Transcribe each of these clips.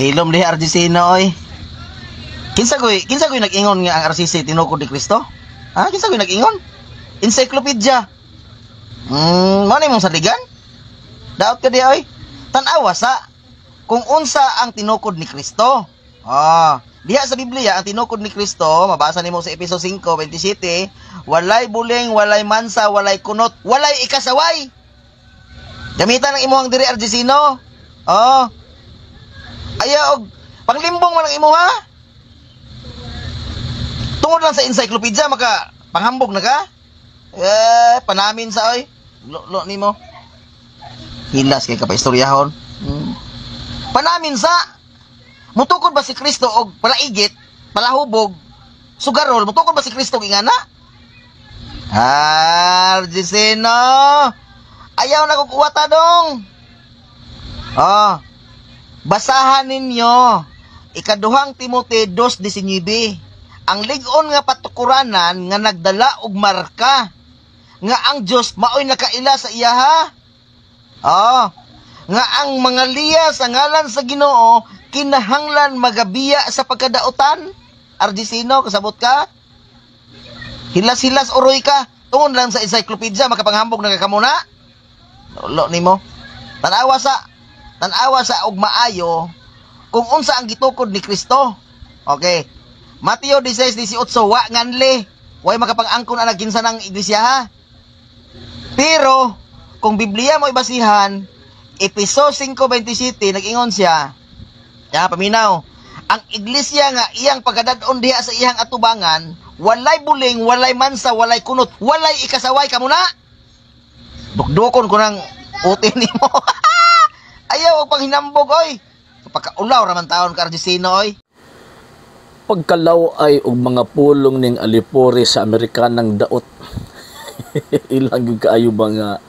Hilom di RGC na oy. Kinsa koy nag-ingon nga ang RCC tinukod ni Kristo? Ha, kinsa koy nag-ingon? Encyclopedia. Mao ni mong saligan? Daot ka di oy. Tan-awa sa kung unsa ang tinukod ni Kristo. Diha sa Biblia ang tinukod ni Kristo, mabasa nimo sa Efeso 5:27, walay buling, walay mansa, walay kunot, walay ikasaway. Gamitan ng imuhang diri Argesino. Ayaw og panglimbong man ang imuha. Tungod lang sa encyclopedia maka panghambog na ka. Panamin sa oy. Lo nimo. Hilas kay kapaistoryahon. Panamin sa mutukod ba si Kristo og palaigit, palahubog, sugarol, mutukod ba si Kristo ingana? Argesino. Ayaw na kukuwata dong. Basahan ninyo ikaduhang Timote 2:19. Ang lig-on nga patukuranan nga nagdala og marka nga ang Dios maoy nakaila sa iya ha. Nga ang mga liya sa ngalan sa Ginoo kinahanglan magabiya sa pagkadautan. Argesino, kasabot ka? Hilas-hilas uroy ka. Tungod lang sa encyclopedia makapanghambog na kamuna. Lo nimo. Tanawa sa og maayo kung unsa ang gitukod ni Kristo. Okay. Mateo 16:18 wa nganli. Way makapang-angkon ang ginsa ng iglesia ha. Pero kung Biblia mo ibasihan, Efeso 5:27 nag-ingon siya. Paminaw. Ang iglesia nga iyang pagkadad-on diha sa iyang atubangan, walay buling, walay mansa, walay kunot, walay ikasaway kamuna. Dukdukon ko ng utin nimo. Ayaw og panghinambog oy. Pagkaulaw raman taon ka Argesino oy. Pagkalaw ay og mga pulong ning alipore sa Amerikanang daot. Ilang yung kaayo nga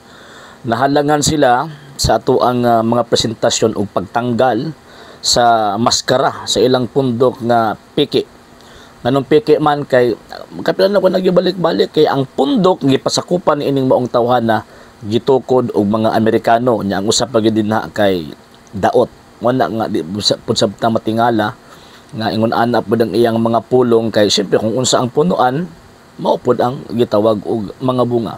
nahalangan sila sa ato ang mga presentasyon o pagtanggal sa maskara sa ilang pundok nga piki. Nganong piki man kay kapilan ako nagibalik-balik kay ang pundok gipasakupan ining maong tawhana gitukod og mga Amerikano nya ang usa pa gyud dinha kay daot. Wala nga di pud sabta matingala nga ingon ana pud ang iyang mga pulong kay siyempre kung unsa ang punuan mao pud ang gitawag og mga bunga.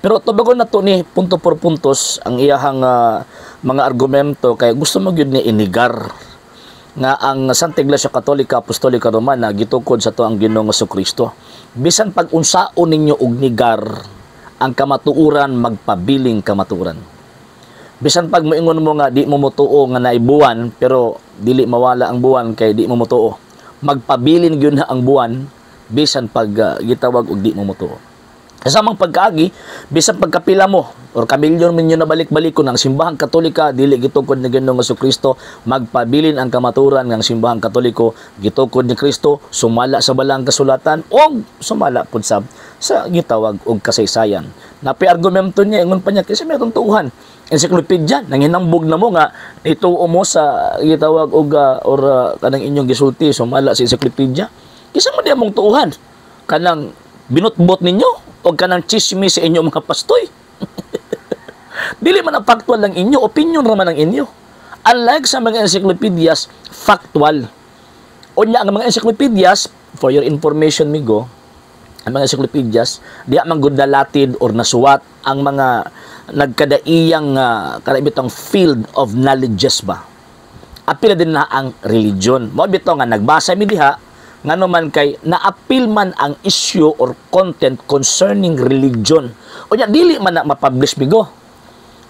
Pero tubagon na to ni punto por puntos ang iyahang mga argumento kay gusto mo gyud ni inigar nga ang Santa Iglesia Katolika Apostolika Romana gitukod sa to ang Ginoong Jesucristo. Bisan pag unsaon ninyo og nigar ang kamatuuran magpabiling kamatuuran. Bisan pag moingon mo nga di mo motuo nga naay buwan pero dili mawala ang buwan kay di mo motuo. Magpabilin gyud na ang buwan bisan pag gitawag og di mo motuo. Kasamang pagkaagi, bisan pagkapila mo or kamilyon minyo na balik-balikon ang simbahang Katolika dili gitukod ni Ginoong Jesucristo, magpabilin ang kamaturan ng simbahang Katoliko gitukod ni Kristo, sumala sa balang kasulatan o sumala pud sa gitawag og kasaysayan. Napi argumento niya ingon pa niya kasi mayroong tuuhan. Encyclopedia nanginambog na mo nga ituo mo sa gitawag og kanang inyong gisulti sumala sa encyclopedia. Kisa man di among tuuhan kanang binutbot ninyo o kanang chismis sa inyo mga pastoy. Dili man ang factual lang inyo, opinion raman ang inyo. Unlike sa mga encyclopedias, factual. O niya, ang mga encyclopedias, for your information, migo, ang mga encyclopedias, diya man gudalatid or nasuwat ang mga nagkadaiyang karibitang field of knowledges ba. Apil din na ang religion. Mo bitaw nga nagbasa mi diha nga naman kay naapil man ang issue or content concerning religion. O niya, dili man na mapublish bigo.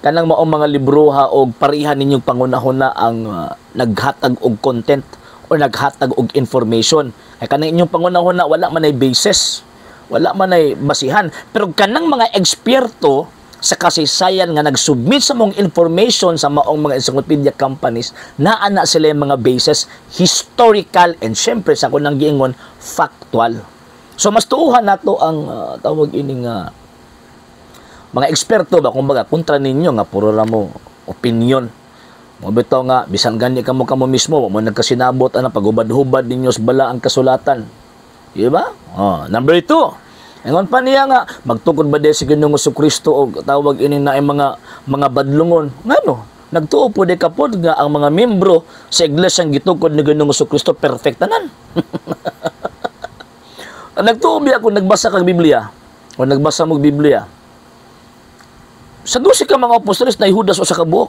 Kanang maong mga libroha o parihan ninyong pangunahuna ang naghatag og content o naghatag og information. Kaya kanang inyong pangunahuna, wala man ay basis. Wala man ay basihan. Pero kanang mga eksperto sa kasaysayan nga nagsubmit sa mong information sa maong mga encyclopedia companies na ana sila yung mga bases historical and syempre sa kunang giingon factual. So mas tuuhan nato ang tawag ining mga eksperto ba kumbaga kontra ninyo nga puro ra mo opinion. Mo bitaw nga bisan gani kamo mismo mo nagkasinabot ana pagubad-hubad ninyo sa bala ang kasulatan. Di ba? Number 2. Ingon pa niya nga, magtukod ba din si Ginoong Jesucristo o tawag ini na mga badlungon? Ngano? Nagtuo po di kapod nga ang mga membro sa iglesyang gitukod ni Ginoong Jesucristo perfect tanan. Nagtuo biya kung nagbasa kag Biblia o nagbasa mo Biblia. Sa 12 ka mga apostoles na Judas o sa kabuok.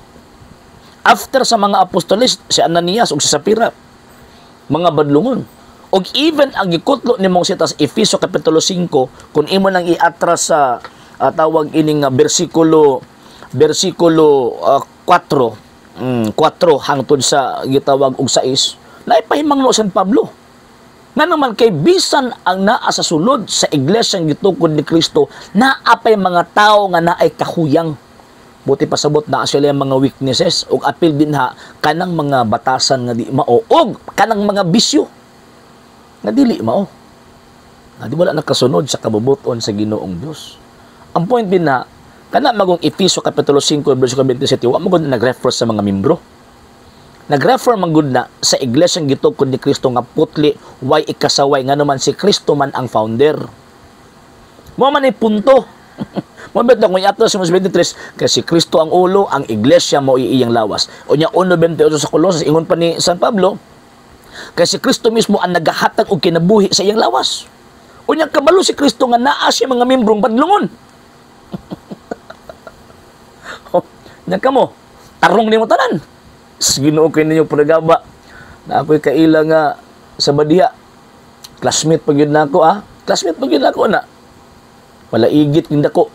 After sa mga apostoles, si Ananias o si Sapira, mga badlungon. Og even ang gikutlo ni mong sitas Efeso kapitulo 5, kung imo nang iatras sa tawag ining bersikulo 4 hangtod sa gitawag og 6, naipahimangno San Pablo. Nga naman kay bisan ang naa sa sulod sa iglesyang gitukod ni Kristo, naapay mga tao nga naay kahuyang. Buti pasabot na sila yung mga weaknesses ug apil din ha kanang mga batasan nga di mao og kanang mga bisyo nga dili mao. Nga di wala nakasunod sa kabubuton sa Ginoong Dios. Ang point din na kana magong Efeso kapitulo 5 bersikulo 27 wa mo nag-refer sa mga membro. Nag-refer man gud na sa iglesyang gitukod ni Kristo nga putli way ikasaway nga naman si Kristo man ang founder. Mo man ay punto. Mabit na kung iato sa 23, kasi Kristo ang ulo, ang iglesia mo iiyang lawas. O niya 1:28 sa Colossus, ingon pa ni San Pablo, kasi Kristo mismo ang nagahatag og kinabuhi sa iyang lawas. O niya kabalo si Kristo nga naa siya mga membrong badlungon. O, niya kamo, tarong ni mo tanan. Ginoo kay ninyo pagaba. Na ako'y kaila nga sa badiha. Classmate pag yun na ako, ha? Classmate pag yun na ako, na. Wala igit yung dako.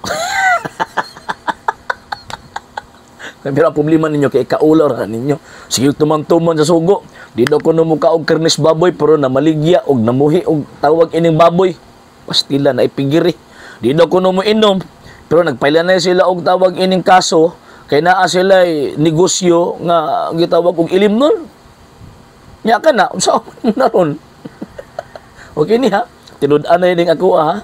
Pero ang problema ninyo, kay ikaulor ninyo. Sige, tumang-tuman sa sugo. Di daw ko numuka og karnis baboy, pero namaligya og namuhi og tawag ining baboy. Pastila na ipigiri. Di daw ko inom, pero nagpaila na sila og tawag ining kaso, kay naa sila negosyo nga gitawag og ilim nun. Nya ka na, unsa na ron? Okay ni ha? Tinud-an na yun ako ha?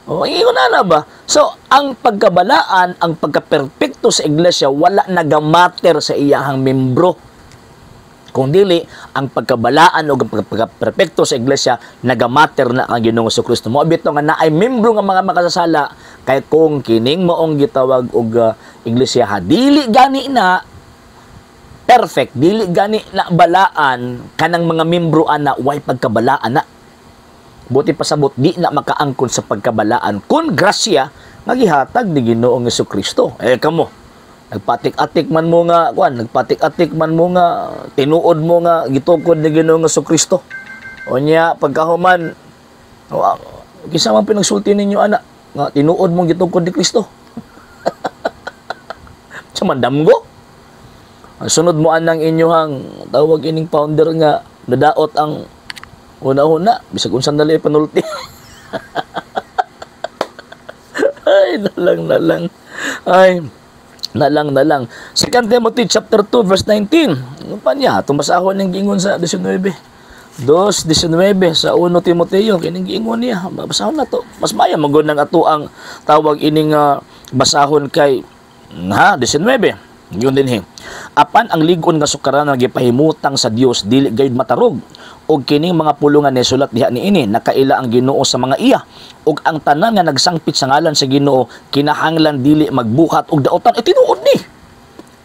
O, ingon na ba? So, ang pagkabalaan, ang pagkaperpekto sa iglesia, wala nagamater sa iyahang membro. Kung dili, ang pagkabalaan o ang pagkaperpekto sa iglesia, nagamater na ang Ginoong Jesucristo. Mo abito nga na ay membro nga mga makasasala, kay kung kining moong gitawag og iglesia ha, dili gani na perfect, dili gani na balaan kanang mga membro ana way pagkabalaan na. Buti pasabot di na makaangkon sa pagkabalaan kun grasya nga gihatag ni Ginoong Jesucristo. Kamo nagpatik-atik man mo nga nagpatik-atik man mo nga tinuod mo nga gitukod ni Ginoong Jesucristo. Unya pagkahuman kisa man pinagsulti ninyo ana nga tinuod mo gitukod ni Kristo. Samandamgo. Ang sunod mo anang inyohang tawag ining founder nga nadaot ang una-una, bisag unsang dali panulti. Ay, nalang. Ay, nalang. 2 Timothy chapter 2 verse 19. Ano pa niya? Tumasahon ng gingon sa 19. 2:19 sa 1 Timoteo kining giingon niya. Basahon na to. Mas maya magud nang ato ang tawag ining basahon kay 19. Yun din apan ang ligon nga sukaran nga gipahimutang sa Dios dili gayud matarog og kining mga pulongan ni sulat diha niini nakaila ang Ginoo sa mga iya ug ang tanan nga nagsangpit sa ngalan sa Ginoo kinahanglan dili magbuhat og daotan tinuod ni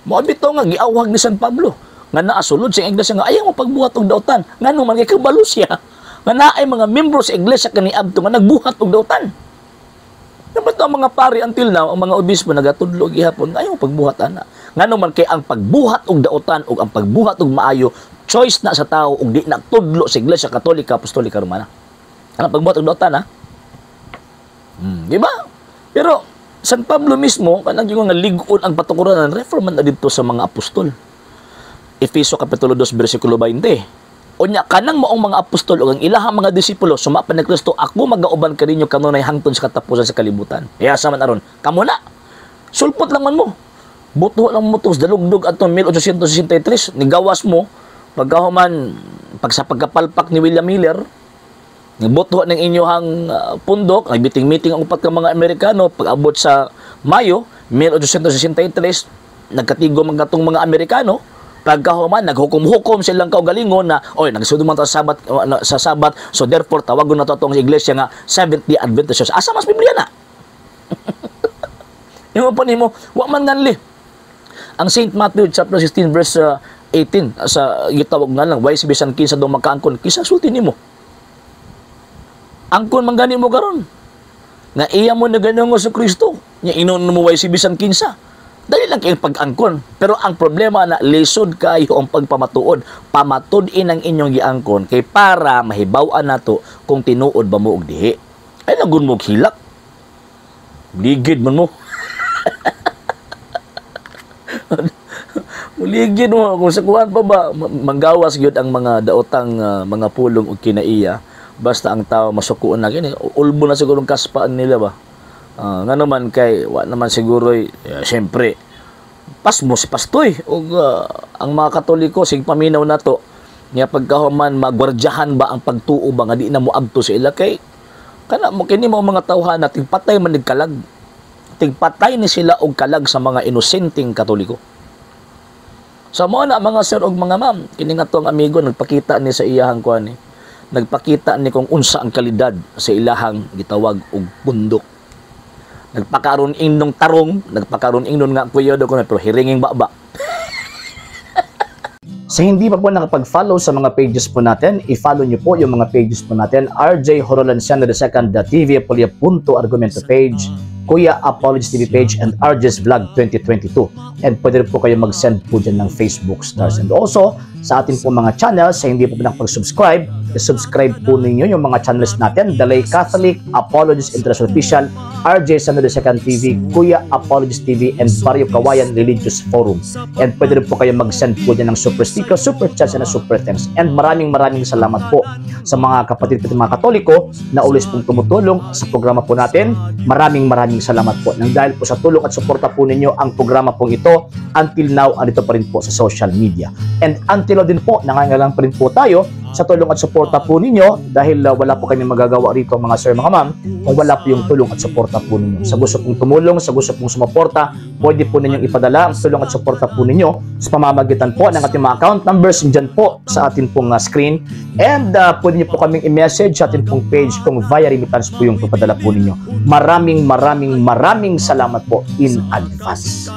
mao bitaw nga giawhag ni San Pablo nga naa sulod sa iglesia nga ayaw mo pagbuhat og daotan ngano man kay kabalo siya nga naay mga membro sa iglesia kaniadto nga nagbuhat og daotan. Dapat ang mga pari until now, ang mga obispo nagatudlo gihapon, ayaw pagbuhat ana. Ngano man kay ang pagbuhat og daotan ug ang pagbuhat og maayo, choice na sa tao ug di na tudlo sa Iglesia Katolika Apostolika Romana. Ang pagbuhat og daotan ha. Di ba? Pero San Pablo mismo kanang gingon nga lig-on ang patukuran reforman na didto sa mga apostol. Efeso kapitulo 2 bersikulo 20. Unya kanang maong mga apostol ug ang ilahang mga disipulo sumapan ni Kristo ako magauban kaninyo kanunay hangtod sa katapusan sa kalibutan. Yasa man aron. Kamo na. Sulpot lang man mo. Buto lang mo tos dalugdog atong 1863 ni gawas mo pagkahuman sa pagkapalpak ni William Miller ni buto ng inyohang pundok nagbiting-meeting ang upat ka mga Amerikano pag-abot sa Mayo 1863 nagkatigo man katong mga Amerikano. Pagkahuman, naghukom-hukom silang kaugalingon na, oy, nagsudo man sa sabat, so therefore, tawagon na to itong iglesia nga, Seventh-day Adventist. Asa mas Biblia na? Yung pa ni mo, wak man nanli. Ang St. Matthew chapter 16 verse 18 sa gitawag nga lang, why si bisan kinsa daw makaangkon, kisa sulti nimo. Angkon man gani mo karon. Nga iya mo na ganun sa Kristo. Nya inon mo why si bisan kinsa. Dali lang kayong pag-angkon. Pero ang problema na lisod kayo ang pagpamatuod. Pamatud-in ang inyong giangkon kay para mahibaw-an nato kung tinuod ba mo og dihi. Ay nagun mo hilak. Ligid man mo. Muligid mo kung sa kuan pa ba manggawas gyud ang mga daotang mga pulong og kinaiya basta ang tao masukuon na gini ulbo na siguro ang kaspaan nila ba. Nga naman kay wa naman siguro syempre pasmo si pastoy og ang mga Katoliko sig paminaw nato nya pagkahuman magwardyahan ba ang pagtuo ba nga di na mo adto sa ila kay kana mo kini mo mga tawhan nating patay man kalag tigpatay ni sila og kalag sa mga inosenteng Katoliko. Sa mo na mga sir og mga ma'am, kini nga tong amigo nagpakita ni sa iyahang kuan ni. Nagpakita ni kung unsa ang kalidad sa ilahang gitawag og bundok. Nagpakaron ingnon tarong, nagpakaron ingnon nga kuya do pero hiringing baba. Sa hindi pa po nakapag-follow sa mga pages po natin, i-follow niyo po yung mga pages po natin, RJ Horolanciano II, TV Apolia Punto Argumento page, Kuya Apologies TV page, and RJ's Vlog 2022. And pwede rin po kayo mag-send po dyan ng Facebook stars. And also, sa atin po mga channels, sa hindi po nakapag-subscribe, i-subscribe po ninyo yung mga channels natin, The Lay Catholic, Apologies International Official, RJ Sano II TV, Kuya Apologies TV, and Barrio Kawayan Religious Forum. And pwede rin po kayo mag-send po dyan ng super sticker, super chats, and super thanks. And maraming salamat po sa mga kapatid at mga Katoliko na ulis pong tumutulong sa programa po natin. Maraming salamat po. Nang dahil po sa tulong at suporta po ninyo, ang programa pong ito, until now, andito pa rin po sa social media. And until now din po, nangangailangan pa rin po tayo sa tulong at suporta po ninyo dahil wala po kami magagawa rito mga sir, mga ma'am, kung wala po yung tulong at suporta po ninyo. Sa gusto pong tumulong, sa gusto pong sumuporta, pwede po ninyong ipadala ang tulong at suporta po ninyo sa pamamagitan po ng ating mga account numbers dyan po sa ating pong screen. And pwede niyo po kaming i-message sa ating pong page kung via remittance po yung papadala po ninyo. Maraming salamat po in advance.